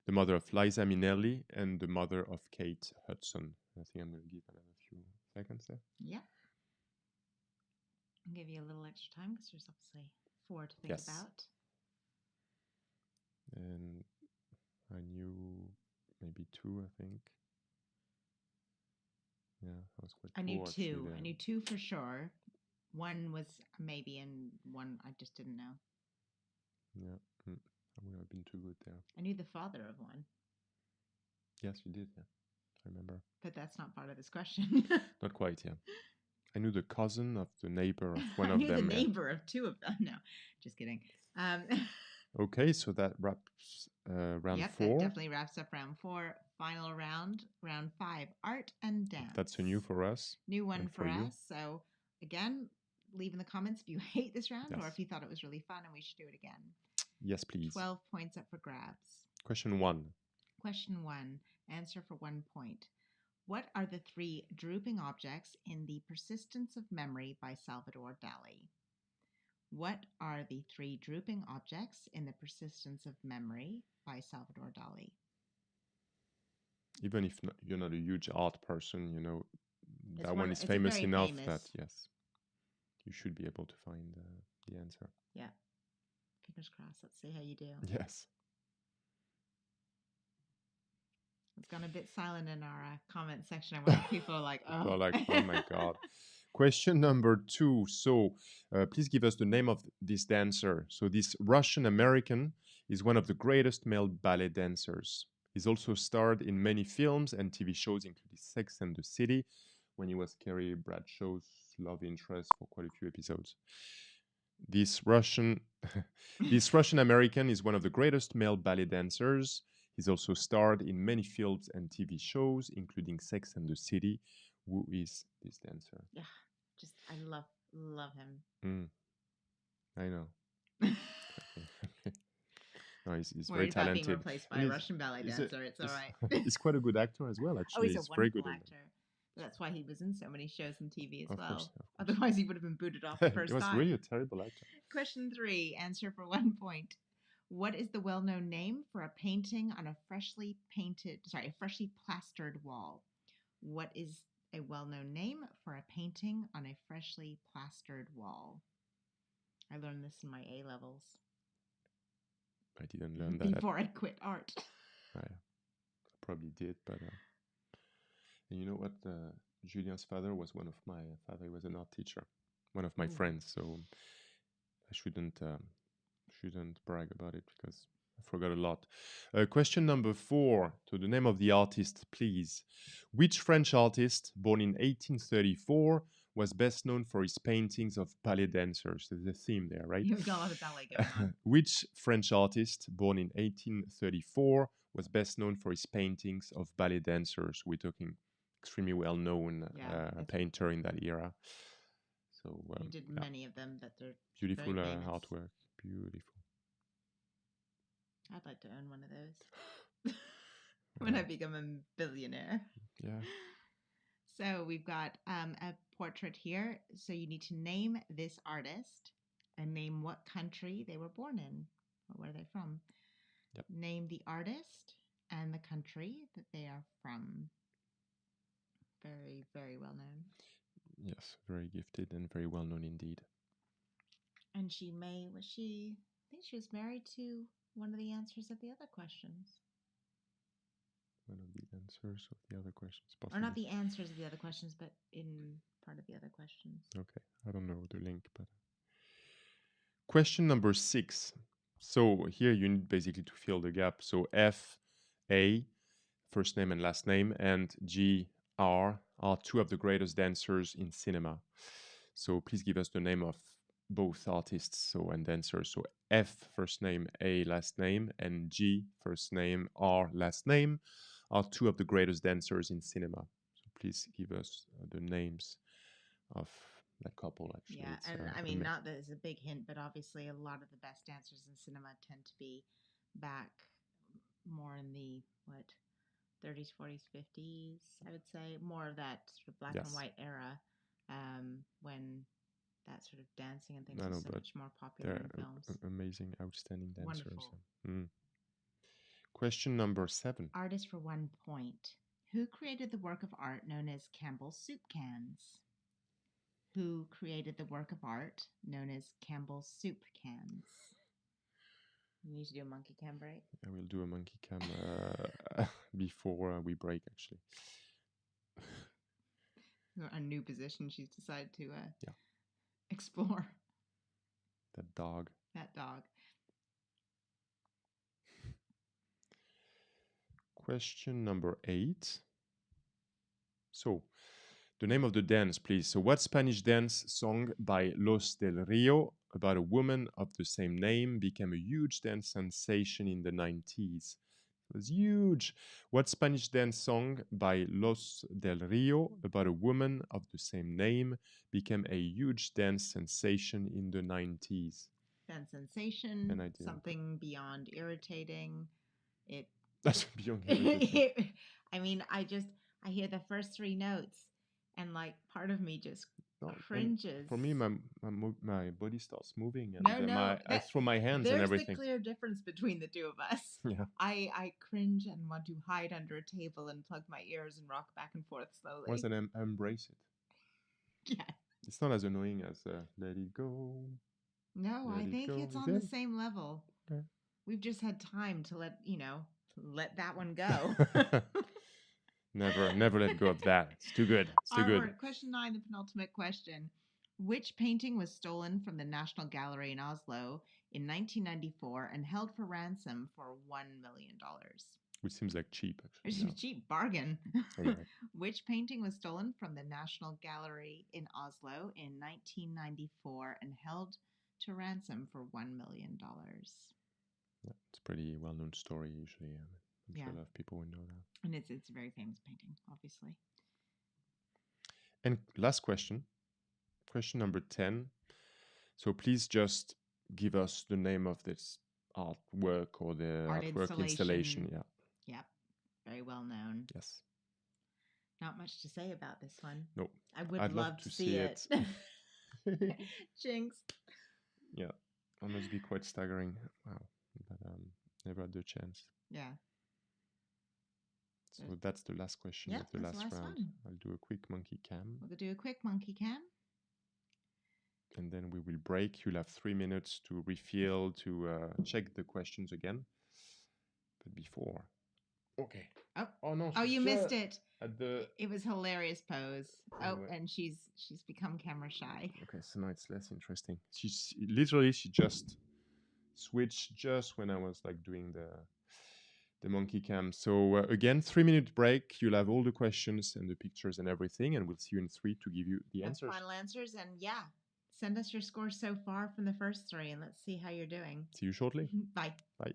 the mother of Liza Minnelli, and the mother of Kate Hudson? I think I'm going to give another few seconds there. Yeah. I'll give you a little extra time because there's obviously 4 to think about. And I knew maybe 2, I think. Yeah, I was quite I knew poor, 2. I knew 2 for sure. 1 was maybe, and 1 I just didn't know. Yeah, I would have been too good there. I knew the father of 1. Yes, you did, yeah. I remember. But that's not part of this question. Not quite, yeah. I knew the cousin of the neighbor of one of them. I knew the neighbor of 2 of them. No, just kidding. Okay, so that wraps round 4. That definitely wraps up round 4. Final round, round 5, art and dance. That's a new for us. New one for us. So again, leave in the comments if you hate this round or if you thought it was really fun and we should do it again. Yes, please. 12 points up for grabs. Question 1. Question 1. Answer for 1 point. What are the 3 drooping objects in The Persistence of Memory by Salvador Dali? What are the 3 drooping objects in The Persistence of Memory by Salvador Dali? Even if you're not a huge art person, you know, that one is it's famous enough that, yes, you should be able to find the answer. Yeah. Fingers crossed. Let's see how you do. Yes. It's gone a bit silent in our comment section. I wonder if people are like, oh. People are like, oh my God. Question number 2. So please give us the name of this dancer. So this Russian American is one of the greatest male ballet dancers. He's also starred in many films and TV shows, including Sex and the City, when he was Carrie Bradshaw's love interest for quite a few episodes. This Russian American is one of the greatest male ballet dancers. He's also starred in many films and TV shows, including Sex and the City. Who is this dancer? Yeah, I love him. I know. No, he's very talented. Being replaced by a Russian ballet dancer. It's all right. He's quite a good actor as well, actually. He's a wonderful actor. That's why he was in so many shows and TV as well. Course. Otherwise, he would have been booted off the first time. He was really a terrible actor. Question 3. Answer for 1 point. What is the well-known name for a painting on a freshly plastered wall? What is a well-known name for a painting on a freshly plastered wall? I learned this in my A levels. I didn't learn that before I quit art. I probably did, but and you know what? Julian's father was one of my father. He was an art teacher, one of my friends. So I shouldn't brag about it because I forgot a lot. Question number 4. To the name of the artist, please. Which French artist, born in 1834, was best known for his paintings of ballet dancers? There's a theme there, right? You've got a lot of ballet going on. Which French artist, born in 1834, was best known for his paintings of ballet dancers? We're talking extremely well-known painter in that era. So he did many of them that they're beautiful artwork. Beautiful. I'd like to own one of those when I become a billionaire. Yeah. So we've got a portrait here. So you need to name this artist and name what country they were born in or where they're from. Yep. Name the artist and the country that they are from. Very, very well known. Yes, very gifted and very well known indeed. And I think she was married to one of the answers of the other questions. One of the answers of the other questions, possibly. Or not the answers of the other questions, but in part of the other questions. Okay, I don't know the link, but Question number 6. So here you need basically to fill the gap. So F, A, first name and last name, and G, R are two of the greatest dancers in cinema. So please give us the name of both artists and dancers. So F, first name, A, last name, and G, first name, R, last name are two of the greatest dancers in cinema. So please give us the names of that couple, actually. Yeah, It's, and I mean, not that it's a big hint, but obviously a lot of the best dancers in cinema tend to be back more in the, 30s, 40s, 50s, I would say. More of that sort of black and white era when that sort of dancing and things was so much more popular in films. Amazing, outstanding dancers. Wonderful. Question number 7. Artist for 1 point. Who created the work of art known as Campbell's soup cans? Who created the work of art known as Campbell's soup cans? You need to do a monkey cam break? I will do a monkey cam before we break, actually. A new position she's decided to explore. That dog. That dog. Question number 8. So, the name of the dance, please. So, what Spanish dance song by Los del Rio about a woman of the same name became a huge dance sensation in the 90s? It was huge. What Spanish dance song by Los del Rio about a woman of the same name became a huge dance sensation in the 90s? Dance sensation, something beyond irritating. That's beyond irritating. I mean, I hear the first 3 notes and like part of me just cringes. For me, my body starts moving and I throw my hands and everything. There's the clear difference between the two of us. Yeah. I cringe and want to hide under a table and plug my ears and rock back and forth slowly. Once then embrace it. Yeah. It's not as annoying as Let It Go. No, I think it's on the same level. Okay. We've just had time to let that one go. Never let go of that. It's too good. It's too good. Question 9, the penultimate question. Which painting was stolen from the National Gallery in Oslo in 1994 and held for ransom for $1 million? Which seems like cheap, actually. It's a cheap bargain. Anyway. Which painting was stolen from the National Gallery in Oslo in 1994 and held to ransom for $1 million? Yeah, it's a pretty well-known story, usually. I'm sure a lot of people would know that. And it's a very famous painting, obviously. And last question. Question number 10. So please just give us the name of this artwork or the artwork installation. Yeah. Yep. Very well known. Yes. Not much to say about this one. Nope. I'd love to see it. Jinx. Yeah. That must be quite staggering. Wow. But never had the chance. Yeah. So that's the last question of the last round. One. I'll do a quick monkey cam. We'll do a quick monkey cam. And then we will break. You'll have 3 minutes to refill, to check the questions again. But before... Okay. Oh no. Oh, you missed it. It was hilarious pose. Oh, and she's become camera shy. Okay, so now it's less interesting. She just switched just when I was like doing the monkey cam. So again, 3-minute break. You'll have all the questions and the pictures and everything, and we'll see you in 3 to give you the answers. Final answers, and send us your scores so far from the first 3, and let's see how you're doing. See you shortly. Bye. Bye.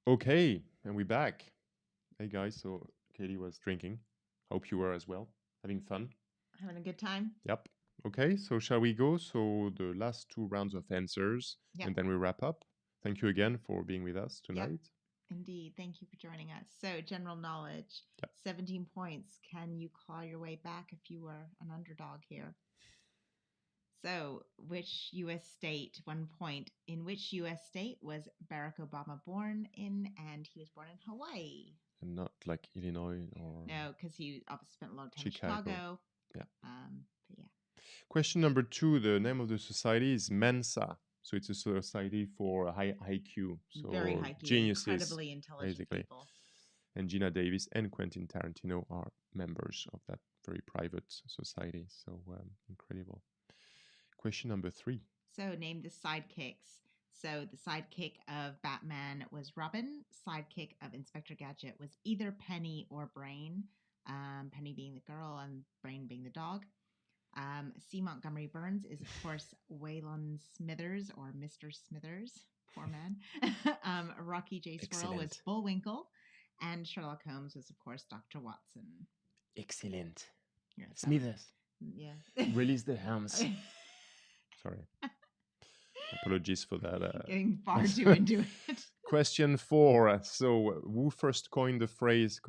Okay, and we're back. Hey guys, so Katie was drinking. Hope you were as well. Having fun. Having a good time? Yep. Okay, so shall we go? So the last 2 rounds of answers, Yep. and then we wrap up. Thank you again for being with us tonight. Yep. Indeed. Thank you for joining us. So, general knowledge, Yep. 17 points. Can you claw your way back if you were an underdog here? So, which U.S. state, 1 point, in which U.S. state was Barack Obama born in? And he was born in Hawaii. And not like Illinois or No, because he obviously spent a lot of time Chicago. in Chicago. Yeah. But yeah. Question number 2. The name of the society is Mensa. So it's a society for high IQ. So very high IQ, geniuses, incredibly intelligent basically. people. And Gina Davis and Quentin Tarantino are members of that very private society. So incredible. Question number 3. So name the sidekicks. So the sidekick of Batman was Robin. Sidekick of Inspector Gadget was either Penny or Brain. Penny being the girl and Brain being the dog. C. Montgomery Burns is, of course, Waylon Smithers or Mr. Smithers. Poor man. Rocky J. Squirrel was Bullwinkle. And Sherlock Holmes was, of course, Dr. Watson. Excellent. Yeah, Smithers. Yeah. Release the hounds. Sorry. Apologies for that. Getting far too into it. Question 4. So, who first coined the phrase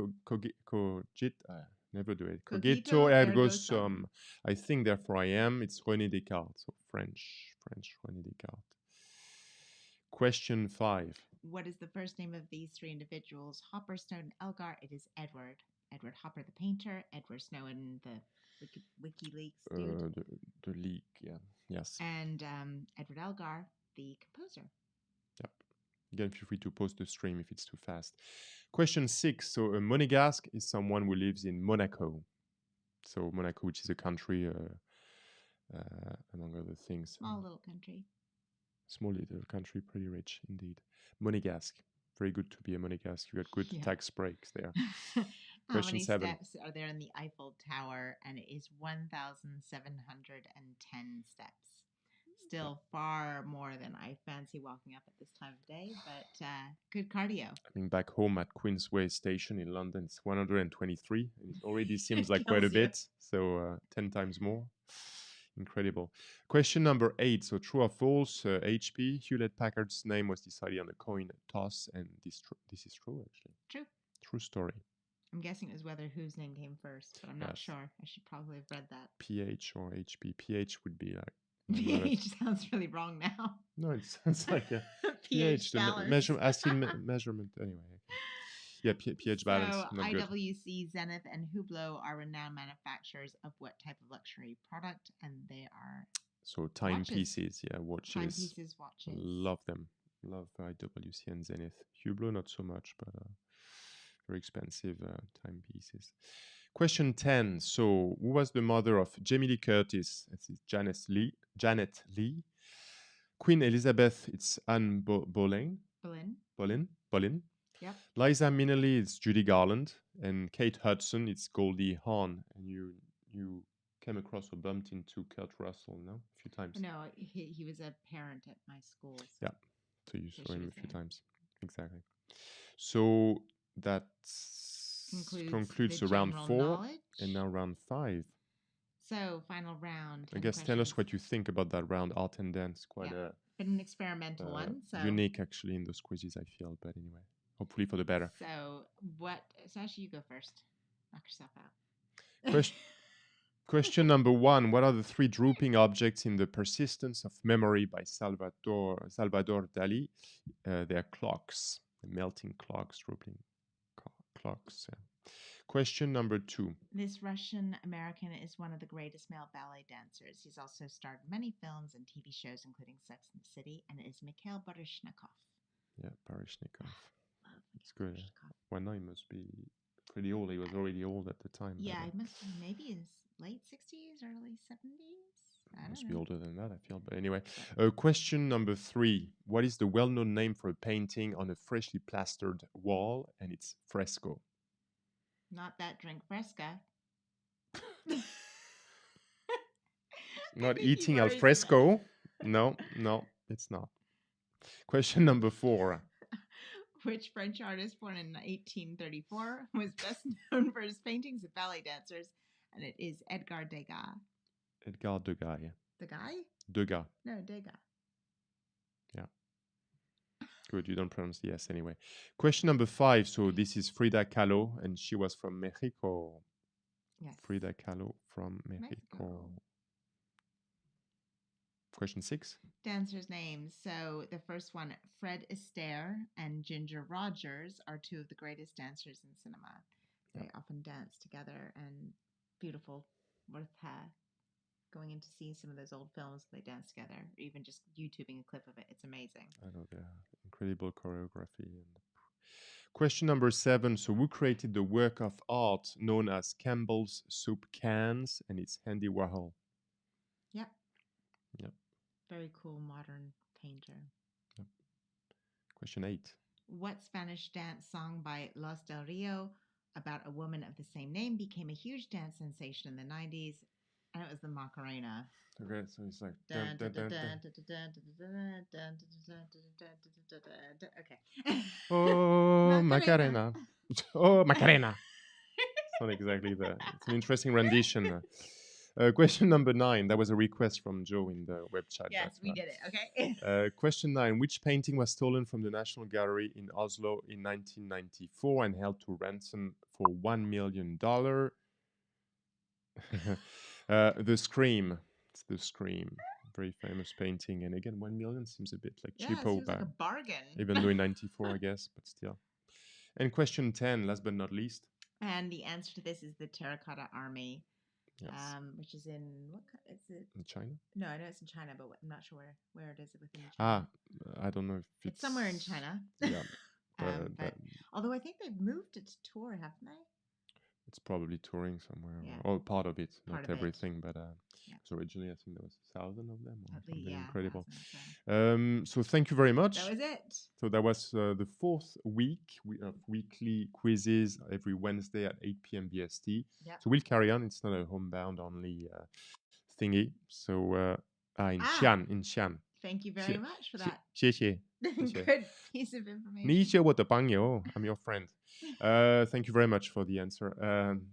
never do it. Cogito ergo sum. I think, therefore I am. It's René Descartes. So French René Descartes. Question 5. What is the first name of these 3 individuals? Hopper, Snowden, Elgar. It is Edward. Edward Hopper, the painter. Edward Snowden, the WikiLeaks dude. The leak, yeah. Yes. And Edward Elgar, the composer. Yep. Again, feel free to pause the stream if it's too fast. Question 6. So a monégasque is someone who lives in Monaco. So Monaco, which is a country, among other things. Small little country. Small little country, pretty rich indeed. Monégasque. Very good to be a monégasque. You got good tax breaks there. Question 7. How many steps are there in the Eiffel Tower? And it is 1,710 steps. Still far more than I fancy walking up at this time of day, but good cardio. I mean, back home at Queensway Station in London, it's 123. And it already seems like quite a bit. So 10 times more. Incredible. Question number 8. So true or false, HP, Hewlett-Packard's name was decided on a coin toss. And this is true, actually. True. True story. I'm guessing it was whether whose name came first, but I'm not sure. I should probably have read that. PH or HP. PH would be like... PH sounds really wrong now. No, it sounds like a pH balance. Acid measurement. Anyway. Yeah, pH balance. So not IWC, good. Zenith, and Hublot are renowned manufacturers of what type of luxury product? And they are... So timepieces, watches. Timepieces, watches. Love them. Love IWC and Zenith. Hublot, not so much, but very expensive timepieces. Question 10. So, who was the mother of Jamie Lee Curtis? This is Janet Lee. Queen Elizabeth, it's Anne Boleyn. Boleyn. Yep. Liza Minnelli, it's Judy Garland. And Kate Hudson, it's Goldie Hawn. And you came across or bumped into Kurt Russell, no? A few times. No, he was a parent at my school. So. Yeah. So you saw him a few times. Exactly. So that concludes round 4. Knowledge. And now round 5. So final round. I guess tell us what you think about that round. Art and dance, quite been an experimental one. So unique actually in those quizzes, I feel. But anyway, hopefully for the better. So Sasha, you go first. Knock yourself out. Question number 1. What are the 3 drooping objects in The Persistence of Memory by Salvador Dali? They are clocks, melting clocks, drooping clocks. Question number 2. This Russian-American is one of the greatest male ballet dancers. He's also starred in many films and TV shows, including Sex and the City, and is Mikhail Baryshnikov. Yeah, Baryshnikov. It's good. Well, now he must be pretty old. He was already old at the time. Yeah, he must be maybe his late 60s, early 70s. Must be older than that, I feel. But anyway, question number 3. What is the well-known name for a painting on a freshly plastered wall? And it's fresco. Not that drink Fresca. Not eating al fresco. No, it's not. Question number 4. Which French artist born in 1834 was best known for his paintings of ballet dancers? And it is Edgar Degas. Edgar Degas. Yeah. The guy? Degas. No, Degas. Yeah. Good. You don't pronounce the S anyway. Question number 5. So this is Frida Kahlo, and she was from Mexico. Yes. Frida Kahlo from Mexico. Question 6. Dancers' names. So the first one, Fred Astaire and Ginger Rogers, are two of the greatest dancers in cinema. They often dance together, and beautiful, worth going in to see some of those old films. They dance together, or even just YouTubing a clip of it. It's amazing. I know, the incredible choreography. And question number 7. So who created the work of art known as Campbell's soup cans and its Andy Warhol? Yep. Yep. Very cool modern painter. Yep. Question 8. What Spanish dance song by Los Del Rio about a woman of the same name became a huge dance sensation in the 90s? And it was the Macarena. Okay, so it's like... Okay. Oh, Macarena. Oh, Macarena. It's not exactly that. It's an interesting rendition. Question number 9. That was a request from Joe in the web chat. Yes, we did it. Okay. Question 9. Which painting was stolen from the National Gallery in Oslo in 1994 and held to ransom for $1 million? The Scream. It's The Scream. Very famous painting. And again, 1 million seems a bit like Yeah, cheapo. seems like a bargain. Even though in 94, I guess, but still. And question 10, last but not least. And the answer to this is the Terracotta Army. Yes. Which is in is it? In China? No, I know it's in China, but I'm not sure where it is within China. I don't know if it's somewhere in China. Yeah. But although I think they've moved it to tour, haven't they? It's probably touring somewhere, Yeah. or part of it, Part not of everything. But yeah. So originally, I think there was 1,000 of them, or something incredible. 1,000, so thank you very much. That was it. So that was the 4th week of weekly quizzes every Wednesday at 8 p.m. BST. Yep. So we'll carry on. It's not a homebound only thingy. So in Xi'an. Thank you very much for that. 谢谢. Good piece of information. 你是我的朋友. I'm your friend. Thank you very much for the answer.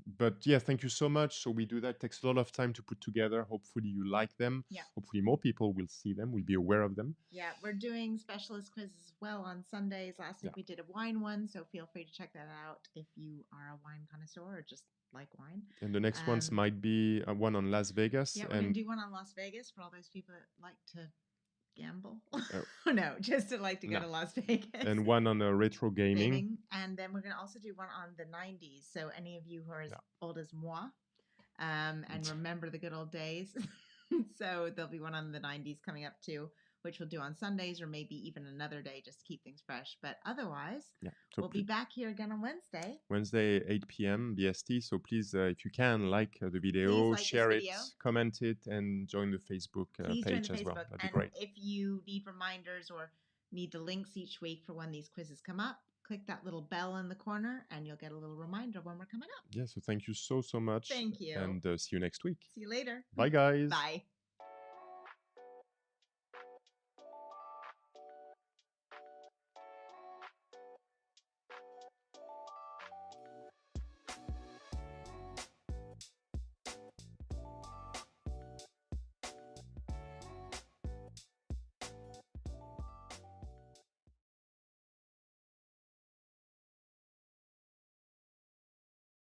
But yeah, thank you so much. So we do that. It takes a lot of time to put together. Hopefully you like them. Yeah. Hopefully more people will see them, will be aware of them. Yeah, we're doing specialist quizzes as well on Sundays. Last week we did a wine one, so feel free to check that out if you are a wine connoisseur or just like wine. And the next ones might be one on Las Vegas. Yeah, we're going to do one on Las Vegas for all those people that like to gamble. No, just to like to go to Las Vegas. And one on retro gaming. And then we're going to also do one on the 90s. So any of you who are as old as moi and remember the good old days. So there'll be one on the 90s coming up too, which we'll do on Sundays or maybe even another day just to keep things fresh. But otherwise, so we'll be back here again on Wednesday. Wednesday, 8 p.m. BST. So please, if you can, like the video, share it, comment it, and join the Facebook page as well. That'd be great. If you need reminders or need the links each week for when these quizzes come up, click that little bell in the corner and you'll get a little reminder when we're coming up. Yeah, so thank you so much. Thank you. And see you next week. See you later. Bye, guys. Bye.